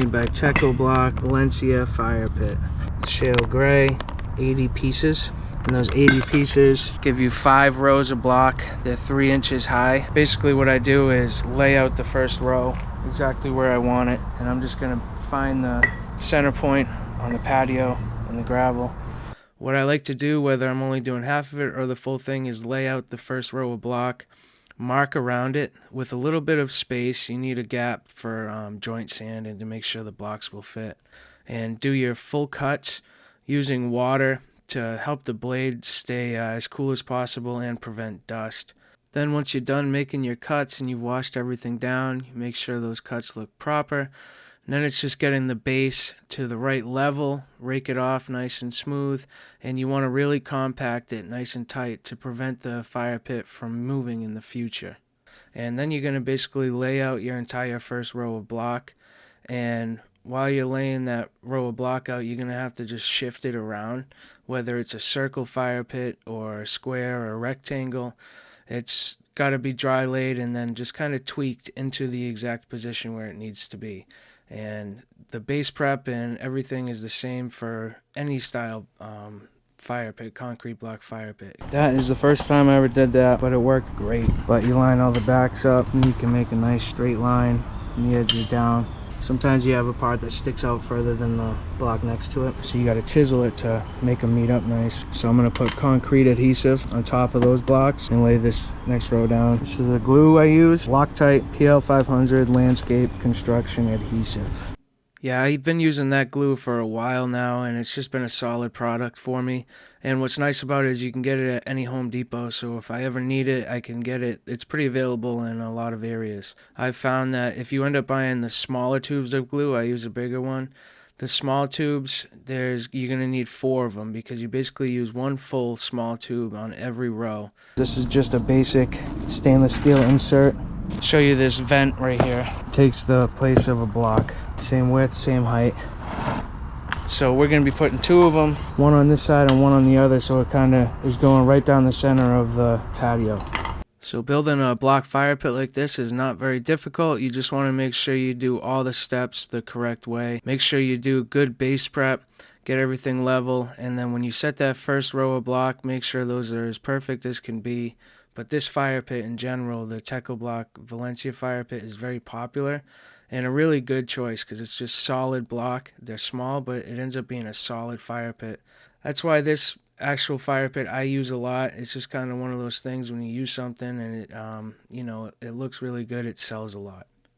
made by Teco Block Valencia Fire Pit. Shale gray, 80 pieces. And those 80 pieces give you 5 rows of block. They're 3 inches high. Basically what I do is lay out the first row exactly where I want it. And I'm just gonna find the center point on the patio and the gravel. What I like to do, whether I'm only doing half of it or the full thing, is lay out the first row of block, mark around it with a little bit of space. You need a gap for joint sanding to make sure the blocks will fit. And do your full cuts using water to help the blade stay as cool as possible and prevent dust. Then once you're done making your cuts and you've washed everything down, you make sure those cuts look proper. And then it's just getting the base to the right level, rake it off nice and smooth, and you want to really compact it nice and tight to prevent the fire pit from moving in the future. And then you're going to basically lay out your entire first row of block, and while you're laying that row of block out, you're going to have to just shift it around, whether it's a circle fire pit or a square or a rectangle. It's got to be dry laid and then just kind of tweaked into the exact position where it needs to be. And the base prep and everything is the same for any style fire pit, concrete block fire pit. That is the first time I ever did that, but it worked great. But you line all the backs up and you can make a nice straight line and the edges down. Sometimes you have a part that sticks out further than the block next to it, so you got to chisel it to make them meet up nice. So I'm going to put concrete adhesive on top of those blocks and lay this next row down. This is the glue I use, Loctite PL500 Landscape Construction Adhesive. Yeah, I've been using that glue for a while now, and it's just been a solid product for me. And what's nice about it is you can get it at any Home Depot, so if I ever need it, I can get it. It's pretty available in a lot of areas. I've found that if you end up buying the smaller tubes of glue, I use a bigger one. The small tubes, you're going to need 4 of them because you basically use 1 full small tube on every row. This is just a basic stainless steel insert. I'll show you this vent right here. It takes the place of a block. Same width, same height. So we're going to be putting 2 of them, one on this side and one on the other, so it kind of is going right down the center of the patio. So building a block fire pit like this is not very difficult. You just want to make sure you do all the steps the correct way. Make sure you do good base prep, get everything level, and then when you set that first row of block, make sure those are as perfect as can be. But this fire pit in general, the Teco Block Valencia fire pit, is very popular and a really good choice because it's just solid block. They're small, but it ends up being a solid fire pit. That's why this actual fire pit I use a lot. It's just kind of one of those things when you use something and it, it looks really good, it sells a lot.